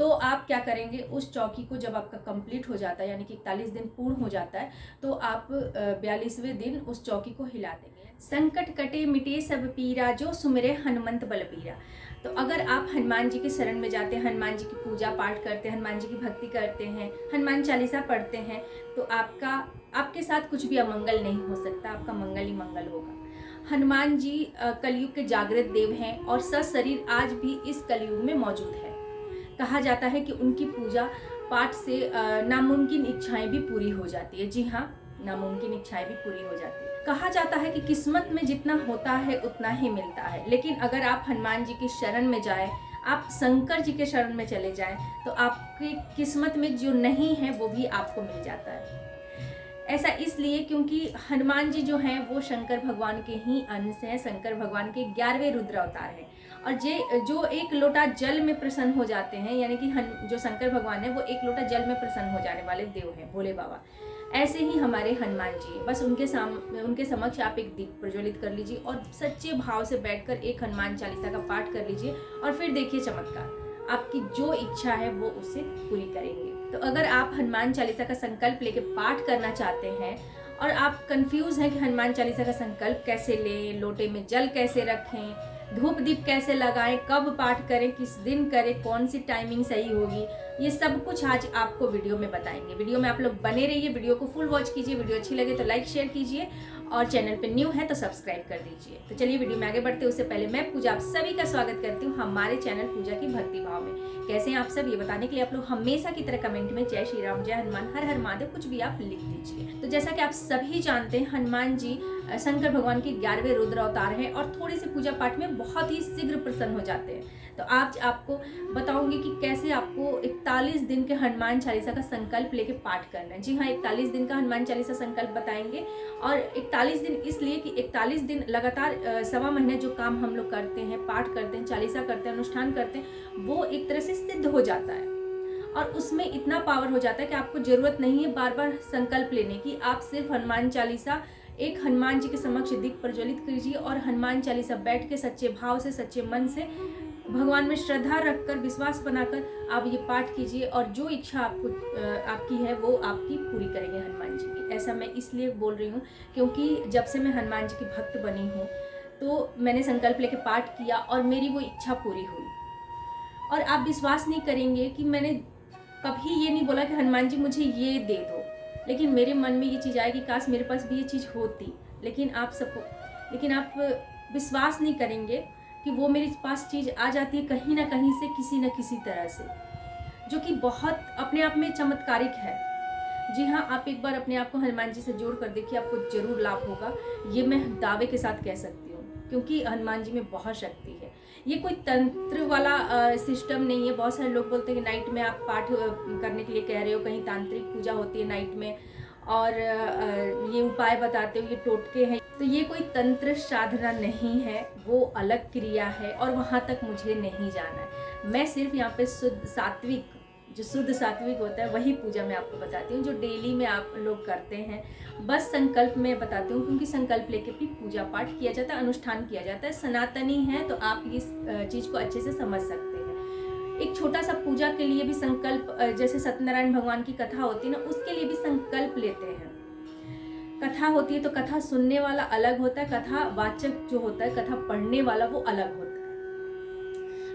तो आप क्या करेंगे, उस चौकी को जब आपका कंप्लीट हो जाता है यानी कि 41 दिन पूर्ण हो जाता है, तो आप 42वें दिन उस चौकी को हिला देंगे। संकट कटे मिटे सब पीरा, जो सुमिरे हनुमंत बलबीरा। तो अगर आप हनुमान जी के शरण में जाते हैं, हनुमान जी की पूजा पाठ करते हैं, हनुमान जी की भक्ति करते हैं, हनुमान चालीसा पढ़ते हैं, तो आपके साथ कुछ भी अमंगल नहीं हो सकता, आपका मंगल ही मंगल होगा। हनुमान जी कलयुग के जागृत देव हैं और सशरीर आज भी इस कलयुग में मौजूद है। कहा जाता है कि उनकी पूजा पाठ से नामुमकिन इच्छाएं भी पूरी हो जाती है। जी हाँ, नामुमकिन इच्छाएं भी पूरी हो जाती है। कहा जाता है कि किस्मत में जितना होता है उतना ही मिलता है, लेकिन अगर आप हनुमान जी की शरण में जाएं, आप शंकर जी के शरण में चले जाएं, तो आपकी किस्मत में जो नहीं है वो भी आपको मिल जाता है। ऐसा इसलिए क्योंकि हनुमान जी जो हैं वो शंकर भगवान के ही अंश हैं, शंकर भगवान के 11वें रुद्र अवतार हैं। और जो एक लोटा जल में प्रसन्न हो जाते हैं, यानी कि जो शंकर भगवान है वो एक लोटा जल में प्रसन्न हो जाने वाले देव हैं, भोले बाबा। ऐसे ही हमारे हनुमान जी, बस उनके समक्ष आप एक दीप प्रज्वलित कर लीजिए और सच्चे भाव से बैठकर एक हनुमान चालीसा का पाठ कर लीजिए और फिर देखिए चमत्कार, आपकी जो इच्छा है वो उसे पूरी करेंगे। तो अगर आप हनुमान चालीसा का संकल्प लेके पाठ करना चाहते हैं और आप कंफ्यूज हैं कि हनुमान चालीसा का संकल्प कैसे लें, लोटे में जल कैसे रखें, धूप दीप कैसे लगाएं, कब पाठ करें, किस दिन करें, कौन सी टाइमिंग सही होगी, ये सब कुछ आज आपको वीडियो में बताएंगे। वीडियो में आप लोग बने रहिए, वीडियो को फुल वॉच कीजिए। वीडियो अच्छी लगे तो लाइक शेयर कीजिए और चैनल पे न्यू है तो सब्सक्राइब कर दीजिए। तो चलिए वीडियो में आगे बढ़ते उससे पहले मैं पूजा आप सभी का स्वागत करती हूँ हमारे चैनल पूजा की भक्ति भाव में। कैसे हैं आप सब, ये बताने के लिए आप लोग हमेशा की तरह कमेंट में जय श्री राम, जय हनुमान, हर हर महादेव कुछ भी आप लिख दीजिए। तो जैसा कि आप सभी जानते हैं, हनुमान जी शंकर भगवान के 11वें रुद्र अवतार हैं और थोड़ी सी पूजा पाठ में बहुत ही शीघ्र प्रसन्न हो जाते हैं। तो आज आपको बताऊंगी कि कैसे आपको 41 दिन के हनुमान चालीसा का संकल्प लेके पाठ करना है। जी हाँ, 41 दिन का हनुमान चालीसा संकल्प बताएंगे। और 41 दिन इसलिए कि 41 दिन लगातार 1.25 महीने जो काम हम लोग करते हैं, पाठ करते हैं, चालीसा करते हैं, अनुष्ठान करते हैं, वो एक तरह से सिद्ध हो जाता है और उसमें इतना पावर हो जाता है कि आपको जरूरत नहीं है बार बार संकल्प लेने की। आप सिर्फ हनुमान चालीसा एक हनुमान जी के समक्ष दीप प्रज्वलित कीजिए और हनुमान चालीसा बैठ के सच्चे भाव से, सच्चे मन से, भगवान में श्रद्धा रखकर, विश्वास बनाकर आप ये पाठ कीजिए और जो इच्छा आपकी है वो आपकी पूरी करेंगे हनुमान जी की। ऐसा मैं इसलिए बोल रही हूँ क्योंकि जब से मैं हनुमान जी की भक्त बनी हूँ तो मैंने संकल्प लेके पाठ किया और मेरी वो इच्छा पूरी हुई। और आप विश्वास नहीं करेंगे कि मैंने कभी ये नहीं बोला कि हनुमान जी मुझे ये दे दो, लेकिन मेरे मन में ये चीज़ आई कि काश मेरे पास भी ये चीज़ होती। लेकिन आप विश्वास नहीं करेंगे कि वो मेरे पास चीज़ आ जाती है कहीं ना कहीं से, किसी न किसी तरह से, जो कि बहुत अपने आप में चमत्कारिक है। जी हाँ, आप एक बार अपने आप को हनुमान जी से जोड़ कर देखिए, आपको जरूर लाभ होगा। ये मैं दावे के साथ कह सकती हूँ क्योंकि हनुमान जी में बहुत शक्ति है। ये कोई तंत्र वाला सिस्टम नहीं है। बहुत सारे लोग बोलते हैं कि नाइट में आप पाठ करने के लिए कह रहे हो, कहीं तांत्रिक पूजा होती है नाइट में और ये उपाय बताते हो, ये टोटके हैं। तो ये कोई तंत्र साधना नहीं है, वो अलग क्रिया है और वहाँ तक मुझे नहीं जाना है। मैं सिर्फ यहाँ पे शुद्ध सात्विक होता है वही पूजा मैं आपको बताती हूँ, जो डेली में आप लोग करते हैं। बस संकल्प में बताती हूँ क्योंकि संकल्प लेके भी पूजा पाठ किया जाता है, अनुष्ठान किया जाता है। सनातनी है तो आप इस चीज़ को अच्छे से समझ सकते हैं। एक छोटा सा पूजा के लिए भी संकल्प, जैसे सत्यनारायण भगवान की कथा होती है ना, उसके लिए भी संकल्प लेते हैं। कथा होती है तो कथा सुनने वाला अलग होता है, कथा वाचक जो होता है, कथा पढ़ने वाला वो अलग होता है।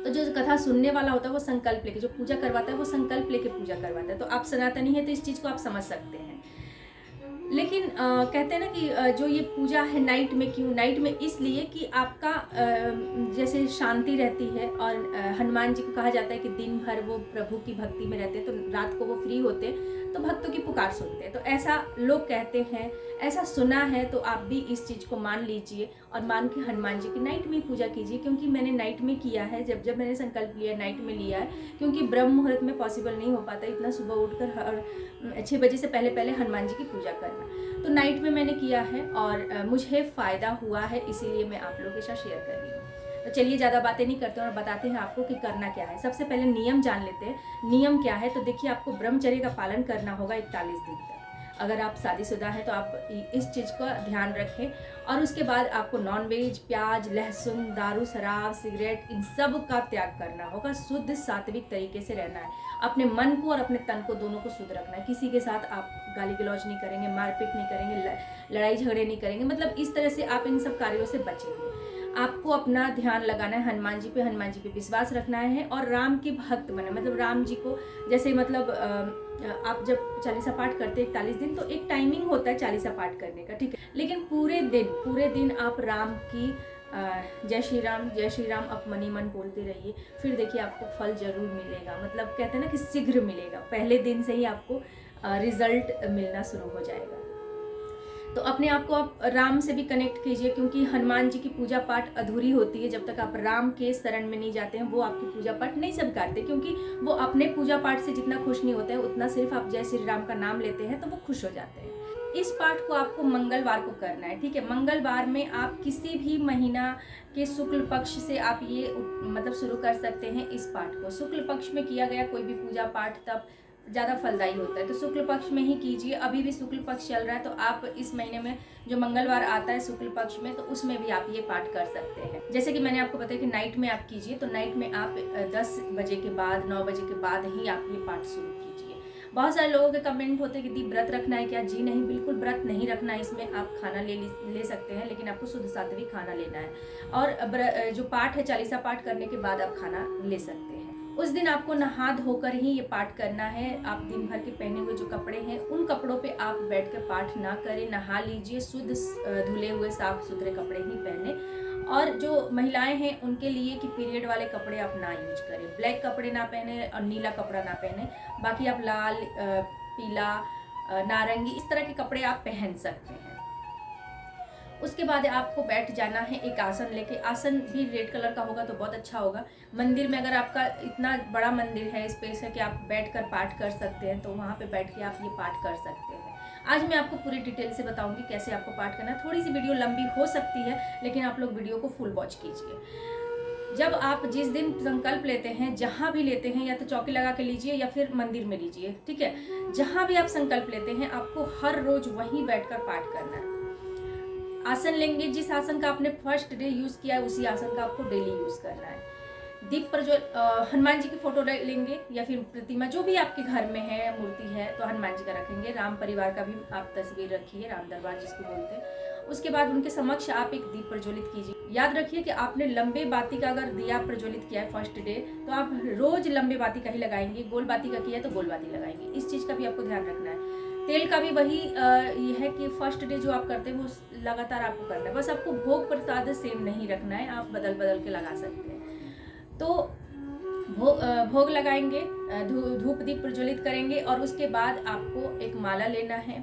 तो जो कथा सुनने वाला होता है वो संकल्प लेके, जो पूजा करवाता है वो संकल्प लेके पूजा करवाता है। तो आप सनातनी है तो इस चीज़ को आप समझ सकते हैं। लेकिन कहते हैं ना कि जो ये पूजा है नाइट में, क्यों नाइट में, इसलिए कि आपका जैसे शांति रहती है और हनुमान जी को कहा जाता है कि दिन भर वो प्रभु की भक्ति में रहते हैं, तो रात को वो फ्री होते हैं तो भक्तों की पुकार सुनते हैं। तो ऐसा लोग कहते हैं, ऐसा सुना है, तो आप भी इस चीज़ को मान लीजिए और मान के हनुमान जी की नाइट में पूजा कीजिए। क्योंकि मैंने नाइट में किया है, जब मैंने संकल्प लिया नाइट में लिया है, क्योंकि ब्रह्म मुहूर्त में पॉसिबल नहीं हो पाता इतना सुबह उठकर 6 बजे से पहले हनुमान जी की पूजा करना। तो नाइट में मैंने किया है और मुझे फ़ायदा हुआ है, इसीलिए मैं आप लोगों के साथ शेयर कर रही हूँ। तो चलिए ज़्यादा बातें नहीं करते और बताते हैं आपको कि करना क्या है। सबसे पहले नियम जान लेते हैं। नियम क्या है, तो देखिए आपको ब्रह्मचर्य का पालन करना होगा 41 दिन तक। अगर आप शादीशुदा हैं तो आप इस चीज़ का ध्यान रखें। और उसके बाद आपको नॉनवेज, प्याज, लहसुन, दारू, शराब, सिगरेट इन सब का त्याग करना होगा। शुद्ध सात्विक तरीके से रहना है। अपने मन को और अपने तन को दोनों को शुद्ध रखना है। किसी के साथ आप गाली गलौज नहीं करेंगे, मारपीट नहीं करेंगे, लड़ाई झगड़े नहीं करेंगे, मतलब इस तरह से आप इन सब कार्यों से बचेंगे। आपको अपना ध्यान लगाना है हनुमान जी पे विश्वास रखना है और राम के भक्त बने, मतलब राम जी को जैसे मतलब आप जब चालीसा पाठ करते हैं 41 दिन, तो एक टाइमिंग होता है चालीसा पाठ करने का, ठीक है, लेकिन पूरे दिन आप राम की जय श्री राम आप मनी मन बोलते रहिए। फिर देखिए आपको फल जरूर मिलेगा, मतलब कहते हैं ना कि शीघ्र मिलेगा, पहले दिन से ही आपको रिजल्ट मिलना शुरू हो जाएगा। तो अपने आप को आप राम से भी कनेक्ट कीजिए, क्योंकि हनुमान जी की पूजा पाठ अधूरी होती है जब तक आप राम के शरण में नहीं जाते हैं। वो आपकी पूजा पाठ नहीं स्वीकारते, क्योंकि वो अपने पूजा पाठ से जितना खुश नहीं होते हैं उतना सिर्फ आप जय श्री राम का नाम लेते हैं तो वो खुश हो जाते हैं। इस पाठ को आपको मंगलवार को करना है, ठीक है। मंगलवार में आप किसी भी महीना के शुक्ल पक्ष से आप ये मतलब शुरू कर सकते हैं इस पाठ को। शुक्ल पक्ष में किया गया कोई भी पूजा पाठ तब ज़्यादा फलदायी होता है, तो शुक्ल पक्ष में ही कीजिए। अभी भी शुक्ल पक्ष चल रहा है, तो आप इस महीने में जो मंगलवार आता है शुक्ल पक्ष में, तो उसमें भी आप ये पाठ कर सकते हैं। जैसे कि मैंने आपको बताया कि नाइट में आप कीजिए, तो नाइट में आप 10 बजे के बाद 9 बजे के बाद ही आप ये पाठ शुरू कीजिए। बहुत सारे लोगों के कमेंट होते हैं कि दी व्रत रखना है क्या? जी नहीं, बिल्कुल व्रत नहीं रखना है। इसमें आप खाना ले सकते हैं, लेकिन आपको शुद्ध सात्विक खाना लेना है। और जो पाठ है चालीसा पाठ करने के बाद आप खाना ले सकते हैं। उस दिन आपको नहा धोकर ही ये पाठ करना है। आप दिन भर के पहने हुए जो कपड़े हैं उन कपड़ों पे आप बैठकर पाठ ना करें, नहा लीजिए, शुद्ध धुले हुए साफ सुथरे कपड़े ही पहने। और जो महिलाएं हैं उनके लिए कि पीरियड वाले कपड़े आप ना यूज करें, ब्लैक कपड़े ना पहने और नीला कपड़ा ना पहने। बाकी आप लाल, पीला, नारंगी इस तरह के कपड़े आप पहन सकते हैं। उसके बाद आपको बैठ जाना है एक आसन लेके। आसन भी रेड कलर का होगा तो बहुत अच्छा होगा। मंदिर में अगर आपका इतना बड़ा मंदिर है, स्पेस है कि आप बैठकर पाठ कर सकते हैं, तो वहाँ पे बैठ के आप ये पाठ कर सकते हैं। आज मैं आपको पूरी डिटेल से बताऊंगी कैसे आपको पाठ करना है। थोड़ी सी वीडियो लंबी हो सकती है, लेकिन आप लोग वीडियो को फुल वॉच कीजिए। जब आप जिस दिन संकल्प लेते हैं, जहाँ भी लेते हैं, या तो चौकी लगा के लीजिए या फिर मंदिर में लीजिए, ठीक है। जहाँ भी आप संकल्प लेते हैं आपको हर रोज वहीं बैठकर पाठ करना है। आसन लेंगे, जिस आसन का आपने फर्स्ट डे यूज किया है उसी आसन का आपको डेली यूज करना है। दीप पर जो हनुमान जी की फोटो लेंगे या फिर प्रतिमा जो भी आपके घर में है, मूर्ति है, तो हनुमान जी का रखेंगे। राम परिवार का भी आप तस्वीर रखिए, राम दरबार जिसको बोलते हैं। उसके बाद उनके समक्ष आप एक दीप प्रज्वलित कीजिए। याद रखिए कि आपने लंबे बाती का अगर दिया प्रज्वलित किया है फर्स्ट डे, तो आप रोज लंबे बाती का ही लगाएंगे। गोल बाती का किया है तो गोल बाती लगाएंगे। इस चीज का भी आपको ध्यान रखना है। तेल का भी वही ये है कि फर्स्ट डे जो आप करते हैं वो लगातार आपको करना है। बस आपको भोग प्रसाद सेम नहीं रखना है, आप बदल बदल के लगा सकते हैं। तो भोग लगाएंगे, धूप दीप प्रज्वलित करेंगे और उसके बाद आपको एक माला लेना है।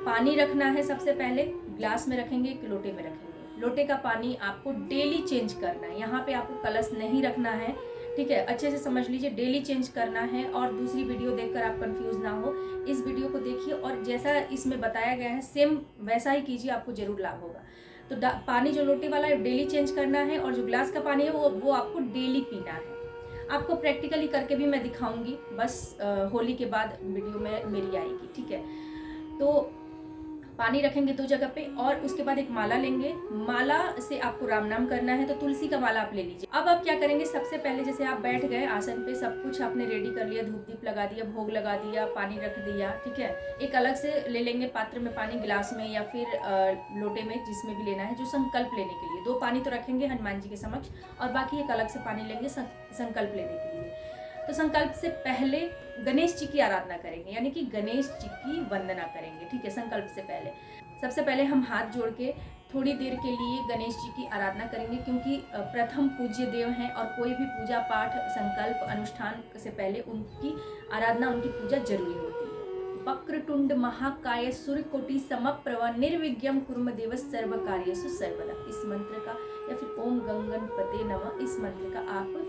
पानी रखना है, सबसे पहले ग्लास में रखेंगे, एक लोटे में रखेंगे। लोटे का पानी आपको डेली चेंज करना है। यहाँ पे आपको कलश नहीं रखना है, ठीक है। अच्छे से समझ लीजिए, डेली चेंज करना है। और दूसरी वीडियो देखकर आप कंफ्यूज ना हो, इस वीडियो को देखिए और जैसा इसमें बताया गया है सेम वैसा ही कीजिए, आपको जरूर लाभ होगा। तो पानी जो लोटे वाला है डेली चेंज करना है और जो ग्लास का पानी है वो आपको डेली पीना है। आपको प्रैक्टिकली करके भी मैं दिखाऊंगी, बस होली के बाद वीडियो में मेरी आएगी, ठीक है। तो पानी रखेंगे 2 जगह पे और उसके बाद एक माला लेंगे। माला से आपको राम नाम करना है, तो तुलसी का माला आप ले लीजिए। अब आप क्या करेंगे, सबसे पहले जैसे आप बैठ गए आसन पे, सब कुछ आपने रेडी कर लिया, धूप दीप लगा दिया, भोग लगा दिया, पानी रख दिया, ठीक है। एक अलग से ले लेंगे पात्र में पानी, गिलास में या फिर लोटे में, जिसमें भी लेना है, जो संकल्प लेने के लिए। 2 पानी तो रखेंगे हनुमान जी के समक्ष और बाकी एक अलग से पानी लेंगे संकल्प लेने के लिए। तो संकल्प से पहले गणेश जी की आराधना करेंगे, यानी कि गणेश जी की वंदना करेंगे, ठीक है। संकल्प से पहले सबसे पहले हम हाथ जोड़ के थोड़ी देर के लिए गणेश जी की आराधना करेंगे, क्योंकि प्रथम पूज्य देव हैं और कोई भी पूजा पाठ संकल्प अनुष्ठान से पहले उनकी आराधना, उनकी पूजा जरूरी होती है। वक्रतुंड महाकाय सूर्यकोटि समप्रभ निर्विघ्नं कुरु देव सर्व कार्येषु सर्वदा, इस मंत्र का या फिर ओम गंगणपते नमः, इस मंत्र का आप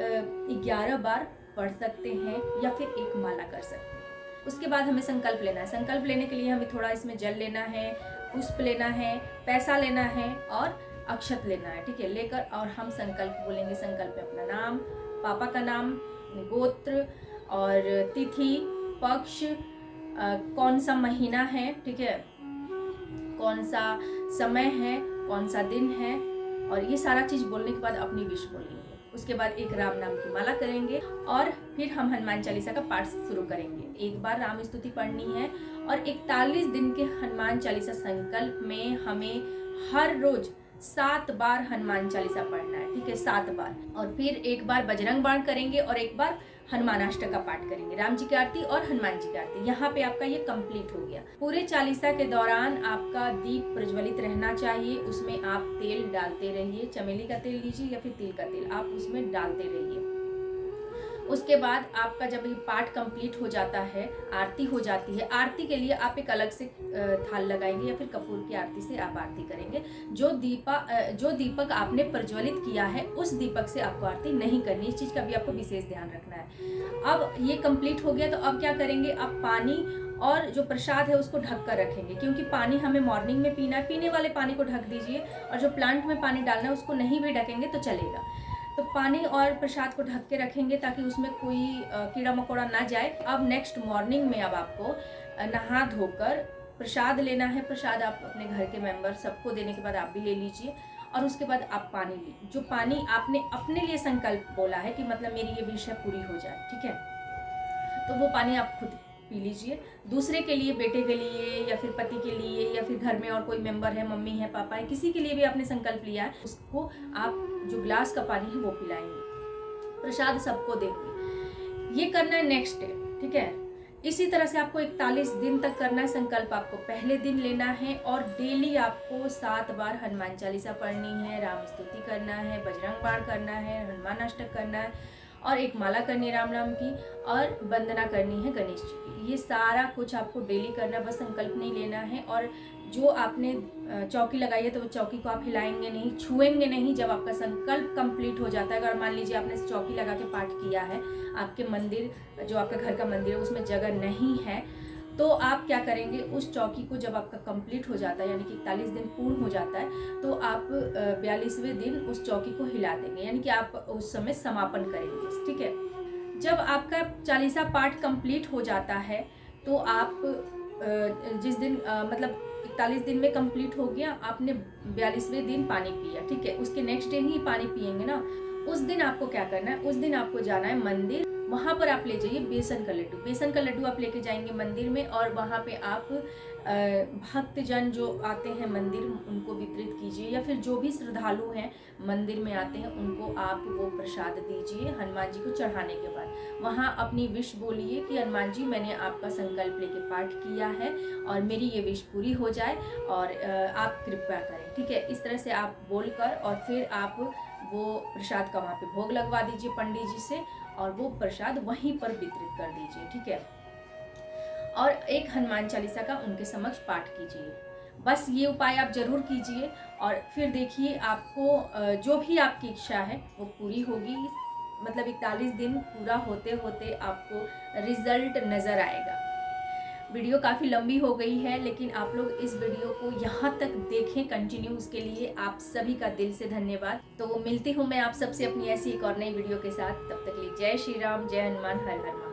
11 बार पढ़ सकते हैं या फिर एक माला कर सकते हैं। उसके बाद हमें संकल्प लेना है। संकल्प लेने के लिए हमें थोड़ा इसमें जल लेना है, पुष्प लेना है, पैसा लेना है और अक्षत लेना है, ठीक है। लेकर और हम संकल्प बोलेंगे। संकल्प में अपना नाम, पापा का नाम, गोत्र और तिथि, पक्ष, कौन सा महीना है, ठीक है, कौन सा समय है, कौन सा दिन है, और ये सारा चीज़ बोलने के बाद अपनी विश बोलेंगे। उसके बाद एक राम नाम की माला करेंगे और फिर हम हनुमान चालीसा का पाठ शुरू करेंगे। एक बार राम स्तुति पढ़नी है और 41 दिन के हनुमान चालीसा संकल्प में हमें हर रोज 7 बार हनुमान चालीसा पढ़ना है, ठीक है, 7 बार। और फिर एक बार बजरंग बाण करेंगे और एक बार हनुमान अष्टक का पाठ करेंगे, राम जी की आरती और हनुमान जी की आरती। यहाँ पे आपका ये कंप्लीट हो गया। पूरे चालीसा के दौरान आपका दीप प्रज्वलित रहना चाहिए, उसमें आप तेल डालते रहिए, चमेली का तेल लीजिए या फिर तिल का तेल, आप उसमें डालते रहिए। उसके बाद आपका जब ये पाठ कंप्लीट हो जाता है, आरती हो जाती है, आरती के लिए आप एक अलग से थाल लगाएंगे या फिर कपूर की आरती से आप आरती करेंगे। जो दीपक आपने प्रज्वलित किया है उस दीपक से आपको आरती नहीं करनी, इस चीज़ का भी आपको विशेष ध्यान रखना है। अब ये कंप्लीट हो गया तो अब क्या करेंगे, अब पानी और जो प्रसाद है उसको ढक कर रखेंगे, क्योंकि पानी हमें मॉर्निंग में पीना है, पीने वाले पानी को ढक दीजिए, और जो प्लांट में पानी डालना है उसको नहीं भी ढकेंगे तो चलेगा। तो पानी और प्रसाद को ढक के रखेंगे ताकि उसमें कोई कीड़ा मकोड़ा ना जाए। अब नेक्स्ट मॉर्निंग में अब आपको नहा धोकर प्रसाद लेना है। प्रसाद आप अपने घर के मेंबर सबको देने के बाद आप भी ले लीजिए, और उसके बाद आप पानी लीजिए। जो पानी आपने अपने लिए संकल्प बोला है कि मतलब मेरी ये विश पूरी हो जाए, ठीक है, तो वो पानी आप खुद पी लीजिए। दूसरे के लिए, बेटे के लिए या फिर पति के लिए या फिर घर में और कोई मेंबर है, मम्मी है, पापा है, किसी के लिए भी आपने संकल्प लिया है, उसको आप जो ग्लास का पानी है वो पिलाएंगे। प्रसाद सबको देंगे। ये करना है नेक्स्ट डे, ठीक है। इसी तरह से आपको 41 दिन तक करना है संकल्प। आपको पहले दिन लेना है और डेली आपको 7 बार हनुमान चालीसा पढ़नी है, राम स्तुति करना है, बजरंग बाण करना है, हनुमान अष्टक करना है, और एक माला करनी है राम नाम की, और वंदना करनी है गणेश जी की। ये सारा कुछ आपको डेली करना, बस संकल्प नहीं लेना है। और जो आपने चौकी लगाई है तो वो चौकी को आप हिलाएंगे नहीं, छुएंगे नहीं। जब आपका संकल्प कंप्लीट हो जाता है, अगर मान लीजिए आपने चौकी लगा के पाठ किया है, आपके मंदिर, जो आपका घर का मंदिर है उसमें जगह नहीं है, तो आप क्या करेंगे, उस चौकी को जब आपका कंप्लीट हो जाता है, यानी कि 41 दिन पूर्ण हो जाता है, तो आप 42वें दिन उस चौकी को हिला देंगे, यानी कि आप उस समय समापन करेंगे, ठीक है। जब आपका चालीसा पाठ कंप्लीट हो जाता है तो आप जिस दिन मतलब 41 दिन में कंप्लीट हो गया, आपने 42वें दिन पानी पिया, ठीक है, उसके नेक्स्ट डे ही पानी पियेंगे ना। उस दिन आपको क्या करना है, उस दिन आपको जाना है मंदिर, वहाँ पर आप ले जाइए बेसन का लड्डू। बेसन का लड्डू आप लेके जाएंगे मंदिर में, और वहाँ पे आप भक्तजन जो आते हैं मंदिर उनको वितरित कीजिए, या फिर जो भी श्रद्धालु हैं मंदिर में आते हैं उनको आप वो प्रसाद दीजिए हनुमान जी को चढ़ाने के बाद। वहाँ अपनी विश बोलिए कि हनुमान जी, मैंने आपका संकल्प लेके पाठ किया है और मेरी ये विश पूरी हो जाए और आप कृपया करें, ठीक है। इस तरह से आप बोलकर और फिर आप वो प्रसाद का वहाँ पे भोग लगवा दीजिए पंडित जी से, और वो प्रसाद वहीं पर वितरित कर दीजिए, ठीक है। और एक हनुमान चालीसा का उनके समक्ष पाठ कीजिए। बस ये उपाय आप जरूर कीजिए, और फिर देखिए आपको जो भी आपकी इच्छा है वो पूरी होगी। मतलब 41 दिन पूरा होते होते आपको रिजल्ट नज़र आएगा। वीडियो काफ़ी लंबी हो गई है, लेकिन आप लोग इस वीडियो को यहाँ तक देखें कंटिन्यू, उसके लिए आप सभी का दिल से धन्यवाद। तो मिलती हूँ मैं आप सबसे अपनी ऐसी एक और नई वीडियो के साथ। तब तक के लिए जय श्री राम, जय हनुमान, हर हर महादेव।